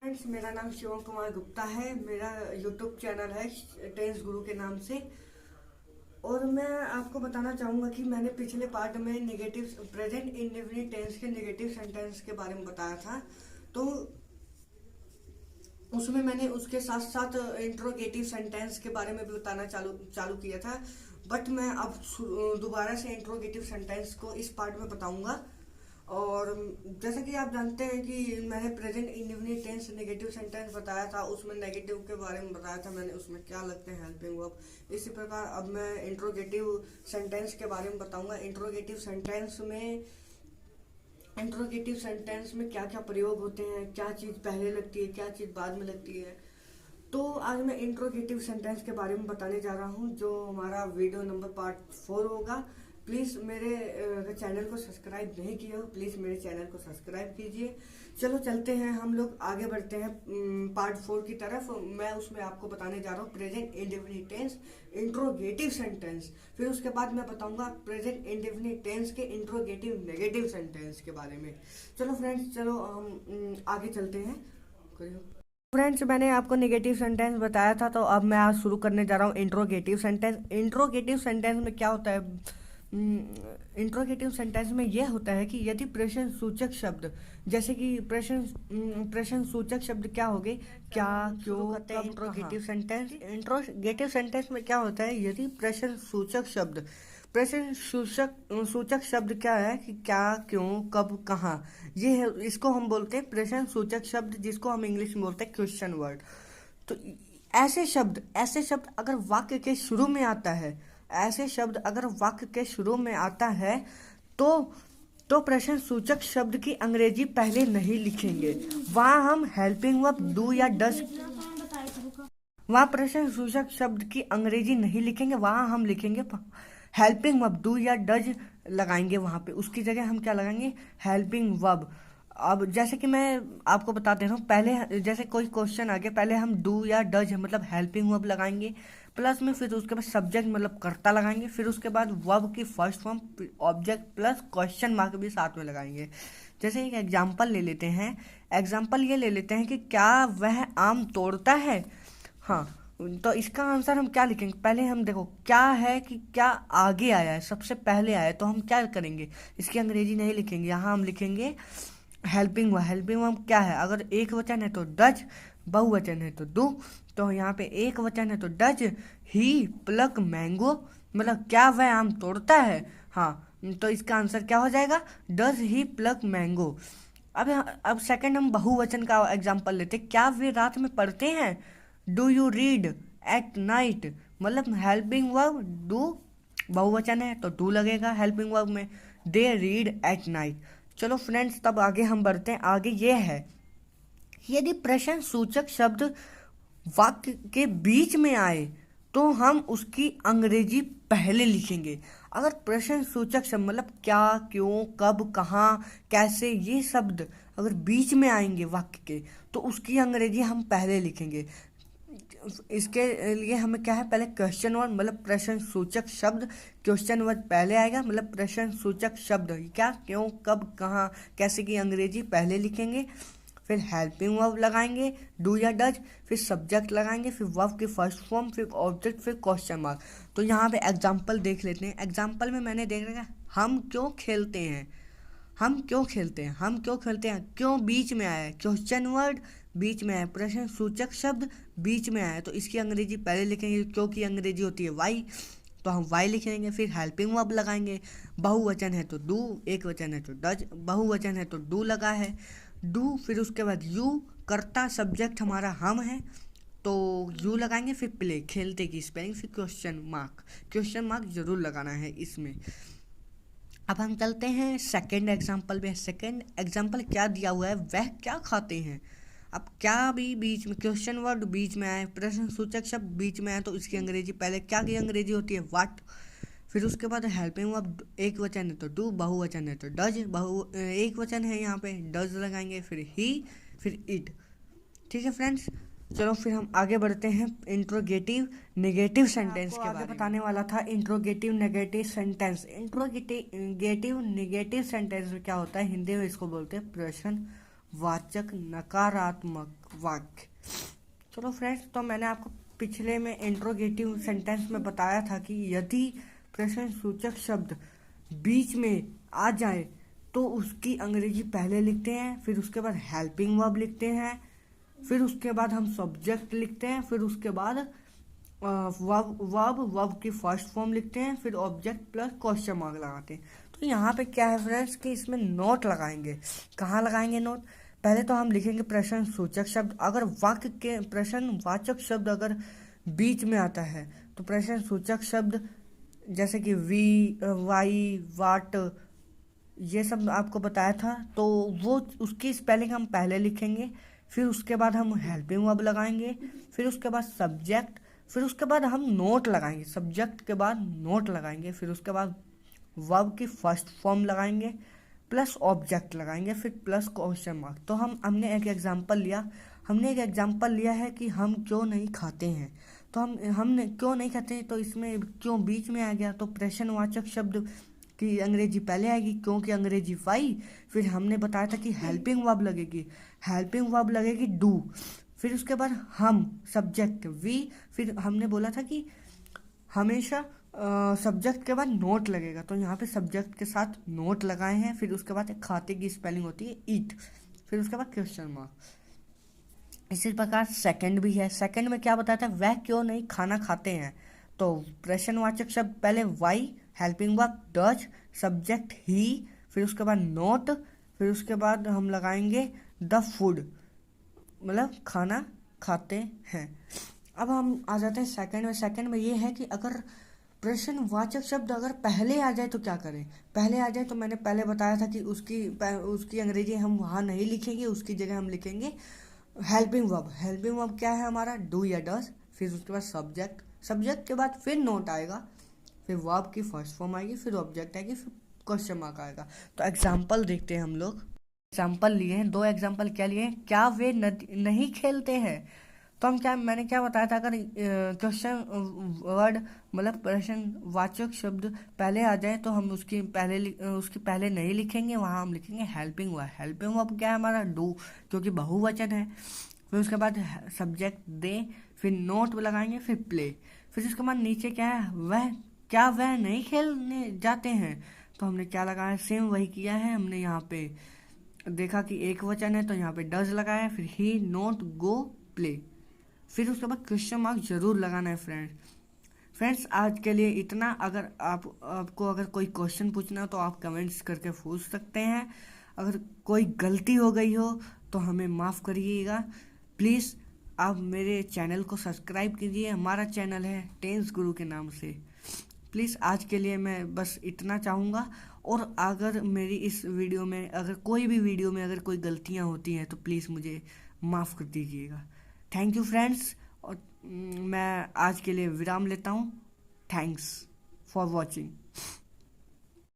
Friends, मेरा नाम शिवम कुमार गुप्ता है। मेरा यूट्यूब चैनल है टेंस गुरु के नाम से। और मैं आपको बताना चाहूँगा कि मैंने पिछले पार्ट में नेगेटिव प्रेजेंट इंडेफिनिट टेंस के नेगेटिव सेंटेंस के बारे में बताया था। तो उसमें मैंने उसके साथ साथ इंट्रोगेटिव सेंटेंस के बारे में भी बताना चालू चालू किया था। बट मैं अब दोबारा से इंट्रोगेटिव सेंटेंस को इस पार्ट में बताऊंगा। और जैसा कि आप जानते हैं कि मैंने present indefinite tense negative sentence बताया था, उसमें नेगेटिव के बारे में बताया था मैंने, उसमें क्या लगते हैं हेल्पिंग वर्ब। इसी प्रकार अब मैं इंट्रोगेटिव सेंटेंस के बारे में बताऊंगा। इंट्रोगेटिव सेंटेंस में क्या क्या प्रयोग होते हैं, क्या चीज़ पहले लगती है, क्या चीज़ बाद में लगती है। तो आज मैं इंट्रोगेटिव सेंटेंस के बारे में बताने जा रहा हूँ, जो हमारा वीडियो नंबर पार्ट 4 होगा। प्लीज़ मेरे चैनल को सब्सक्राइब नहीं किया हो, प्लीज़ मेरे चैनल को सब्सक्राइब कीजिए। चलो चलते हैं, हम लोग आगे बढ़ते हैं पार्ट 4 की तरफ। मैं उसमें आपको बताने जा रहा हूँ present indefinite tense interrogative sentence. फिर उसके बाद मैं बताऊंगा प्रेजेंट इंडेफिनिट टेंस के इंट्रोगेटिव नेगेटिव सेंटेंस के बारे में। चलो फ्रेंड्स, चलो हम आगे चलते हैं। फ्रेंड्स, मैंने आपको नेगेटिव सेंटेंस बताया था, तो अब मैं आज शुरू करने जा रहा हूँ इंट्रोगेटिव सेंटेंस। इंट्रोगेटिव सेंटेंस में क्या होता है? इंट्रोगेटिव सेंटेंस में यह होता है कि यदि प्रश्न सूचक शब्द, जैसे कि प्रश्न सूचक शब्द क्या हो गए, क्या, क्यों, कब। इंट्रोगेटिव सेंटेंस में क्या होता है? यदि प्रश्न सूचक शब्द, प्रश्न सूचक सूचक शब्द क्या है कि क्या, क्यों, कब, कहाँ, ये है, इसको हम बोलते हैं प्रश्न सूचक शब्द, जिसको हम इंग्लिश में बोलते हैं क्वेश्चन वर्ड। तो ऐसे शब्द अगर वाक्य के शुरू में आता है, ऐसे शब्द अगर वाक्य के शुरू में आता है, तो प्रश्न सूचक शब्द की अंग्रेजी पहले नहीं लिखेंगे। वहां हम हेल्पिंग वर्ब डू या डस, वहां प्रश्न सूचक शब्द की अंग्रेजी नहीं लिखेंगे, वहां हम लिखेंगे हेल्पिंग वर्ब डू या डज लगाएंगे। वहां पे उसकी जगह हम क्या लगाएंगे? Helping verb. अब जैसे कि मैं आपको बता दे रहा हूँ, पहले जैसे कोई क्वेश्चन आ गया, पहले हम डू या डज मतलब हेल्पिंग वर्ब लगाएंगे, प्लस में फिर उसके बाद सब्जेक्ट मतलब कर्ता लगाएंगे, फिर उसके बाद वर्ब की first form object plus question mark भी साथ में लगाएंगे। जैसे एक एग्जाम्पल ले लेते हैं, एग्जाम्पल ये ले लेते हैं कि क्या वह आम तोड़ता है। हाँ, तो इसका आंसर हम क्या लिखेंगे? पहले हम देखो क्या है कि क्या आगे आया है, सबसे पहले आया है, तो हम क्या करेंगे? इसकी अंग्रेजी नहीं लिखेंगे, यहाँ हम लिखेंगे हेल्पिंग वर्ब। हेल्पिंग वर्ब क्या है? अगर एक वचन है तो डज, बहुवचन है तो डू। तो यहाँ पे एक वचन है तो डज ही प्लक मैंगो, मतलब क्या वह आम तोड़ता है। हाँ, तो इसका आंसर क्या हो जाएगा? Does he pluck mango. अब सेकंड हम बहुवचन का एग्जांपल लेते हैं। क्या वे रात में पढ़ते हैं? Do you read at night, मतलब हेल्पिंग वर्ब डू, बहुवचन है तो डू लगेगा हेल्पिंग वर्ब में। They read at night. चलो फ्रेंड्स, तब आगे हम बढ़ते हैं। आगे ये है, यदि प्रश्न सूचक शब्द वाक्य के बीच में आए तो हम उसकी अंग्रेजी पहले लिखेंगे। अगर प्रश्न सूचक शब्द मतलब क्या, क्यों, कब, कहाँ, कैसे, ये शब्द अगर बीच में आएंगे वाक्य के, तो उसकी अंग्रेजी हम पहले लिखेंगे। इसके लिए हमें क्या है? पहले क्वेश्चन वर्ड मतलब प्रश्न सूचक शब्द, क्वेश्चन वर्ड पहले आएगा, मतलब प्रश्न सूचक शब्द क्या, क्यों, कब, कहाँ, कैसे की अंग्रेजी पहले लिखेंगे। फिर हेल्पिंग वर्ब लगाएंगे डू या डज, फिर सब्जेक्ट लगाएंगे, फिर वर्ब की फर्स्ट फॉर्म, फिर ऑब्जेक्ट, फिर क्वेश्चन मार्क। तो यहाँ पे एग्जाम्पल देख लेते हैं। एग्जाम्पल में मैंने देख रखा, हम क्यों खेलते हैं, हम क्यों खेलते हैं, हम क्यों खेलते हैं, क्यों बीच में आया है, क्वेश्चन वर्ड बीच में आया, प्रश्न सूचक शब्द बीच में आया, तो इसकी अंग्रेजी पहले लिखेंगे। क्यों की अंग्रेजी होती है वाई, तो हम वाई लिखेंगे। फिर हेल्पिंग वर्ब लगाएंगे, बहुवचन है तो डू, एक वचन है तो डज, बहुवचन है तो डू लगा है डू। फिर उसके बाद यू, कर्ता सब्जेक्ट हमारा हम है तो यू लगाएंगे। फिर प्ले, खेलते की स्पेलिंग, फिर क्वेश्चन मार्क जरूर लगाना है इसमें। अब हम चलते हैं सेकंड एग्जाम्पल में। सेकंड एग्जाम्पल क्या दिया हुआ है, वह क्या खाते हैं। अब क्या भी बीच में, क्वेश्चन वर्ड बीच में आए, प्रश्न सूचक शब्द बीच में आए, तो इसकी अंग्रेजी पहले क्या की अंग्रेजी होती है? व्हाट। फिर उसके बाद हेल्पिंग वर्ब एक वचन है तो डू, बहुवचन है तो डज, एक वचन है यहाँ पे डज लगाएंगे, फिर ही, फिर इट। ठीक है फ्रेंड्स, चलो फिर हम आगे बढ़ते हैं इंट्रोगेटिव नेगेटिव सेंटेंस के बारे में। बताने वाला था interrogative negative sentence. Interrogative negative sentence में क्या होता है? हिंदी में इसको बोलते हैं प्रश्न वाचक नकारात्मक वाक्य। चलो फ्रेंड्स, तो मैंने आपको पिछले में इंट्रोगेटिव सेंटेंस में बताया था कि यदि प्रश्नसूचक शब्द बीच में आ जाए तो उसकी अंग्रेजी पहले लिखते हैं, फिर उसके बाद हेल्पिंग वर्ब लिखते हैं, फिर उसके बाद हम सब्जेक्ट लिखते हैं, फिर उसके बाद वर्ब की फर्स्ट फॉर्म लिखते हैं, फिर ऑब्जेक्ट प्लस क्वेश्चन मार्क लगाते हैं। तो यहाँ पे क्या है फ्रेंड्स कि इसमें नोट लगाएंगे। कहाँ लगाएंगे नोट? पहले तो हम लिखेंगे प्रश्न सूचक शब्द। अगर वाक्य के प्रश्नवाचक शब्द अगर बीच में आता है तो प्रश्न सूचक शब्द जैसे कि वी, वाई, वाट, ये सब आपको बताया था, तो वो उसकी स्पेलिंग हम पहले लिखेंगे, फिर उसके बाद हम हेल्पिंग वर्ब लगाएंगे, फिर उसके बाद सब्जेक्ट, फिर उसके बाद हम नोट लगाएंगे, सब्जेक्ट के बाद नोट लगाएंगे, फिर उसके बाद वर्ब की फर्स्ट फॉर्म लगाएंगे, प्लस ऑब्जेक्ट लगाएंगे, फिर प्लस क्वेश्चन मार्क। तो हमने एक एग्जांपल लिया है कि हम क्यों नहीं खाते हैं। तो हमने क्यों नहीं खाते हैं, तो इसमें क्यों बीच में आ गया, तो प्रश्नवाचक शब्द की अंग्रेजी पहले आएगी क्योंकि अंग्रेजी वाई। फिर हमने बताया था कि हेल्पिंग वर्ब लगेगी डू, फिर उसके बाद हम सब्जेक्ट वी, फिर हमने बोला था कि हमेशा सब्जेक्ट के बाद नोट लगेगा, तो यहाँ पे सब्जेक्ट के साथ नोट लगाए हैं। फिर उसके बाद खाते की स्पेलिंग होती है ईट, फिर उसके बाद क्वेश्चन मार्क। इसी प्रकार सेकंड भी है। सेकंड में क्या बताया था, वह क्यों नहीं खाना खाते हैं। तो प्रश्नवाचक शब्द पहले why, helping verb does, subject he, फिर उसके बाद नोट, फिर उसके बाद हम लगाएंगे द फूड, मतलब खाना खाते हैं। अब हम आ जाते हैं सेकंड में। सेकंड में ये है कि अगर प्रश्नवाचक शब्द अगर पहले आ जाए तो क्या करें। पहले आ जाए तो मैंने पहले बताया था कि उसकी अंग्रेजी हम वहाँ नहीं लिखेंगे, उसकी जगह हम लिखेंगे हेल्पिंग वर्ब क्या है हमारा, डू या डज, फिर उसके बाद सब्जेक्ट के बाद फिर नोट आएगा, फिर वर्ब की फर्स्ट फॉर्म आएगी, फिर ऑब्जेक्ट आएगी, फिर क्वेश्चन मार्क आएगा। तो एग्जाम्पल देखते हैं हम लोग। एग्जाम्पल लिए हैं, 2 एग्जाम्पल क्या लिए हैं, क्या वे नहीं खेलते हैं। तो मैंने क्या बताया था, अगर क्वेश्चन वर्ड मतलब प्रश्नवाचक शब्द पहले आ जाए तो हम उसकी पहले नहीं लिखेंगे, वहाँ हम लिखेंगे हेल्पिंग वर्ब क्या है हमारा, डू, क्योंकि बहुवचन है। फिर उसके बाद सब्जेक्ट दे, फिर नोट लगाएंगे, फिर प्ले, फिर उसके बाद नीचे क्या है, वह नहीं खेलने जाते हैं। तो हमने क्या लगाया, सेम वही किया है। हमने यहाँ पे देखा कि एक वचन है तो यहाँ पे डज लगाया, फिर ही, नोट, गो, प्ले, फिर उसके बाद क्वेश्चन मार्क जरूर लगाना है फ्रेंड्स। आज के लिए इतना। अगर आपको अगर कोई क्वेश्चन पूछना हो तो आप कमेंट्स करके पूछ सकते हैं। अगर कोई गलती हो गई हो तो हमें माफ़ करिएगा प्लीज़। आप मेरे चैनल को सब्सक्राइब कीजिए, हमारा चैनल है टेंस गुरु के नाम से। प्लीज़ आज के लिए मैं बस इतना चाहूँगा। और अगर मेरी इस वीडियो में अगर कोई भी वीडियो में अगर कोई गलतियाँ होती हैं तो प्लीज़ मुझे माफ़ कर दीजिएगा। Thank you friends. और मैं आज के लिए विराम लेता हूँ। Thanks for watching.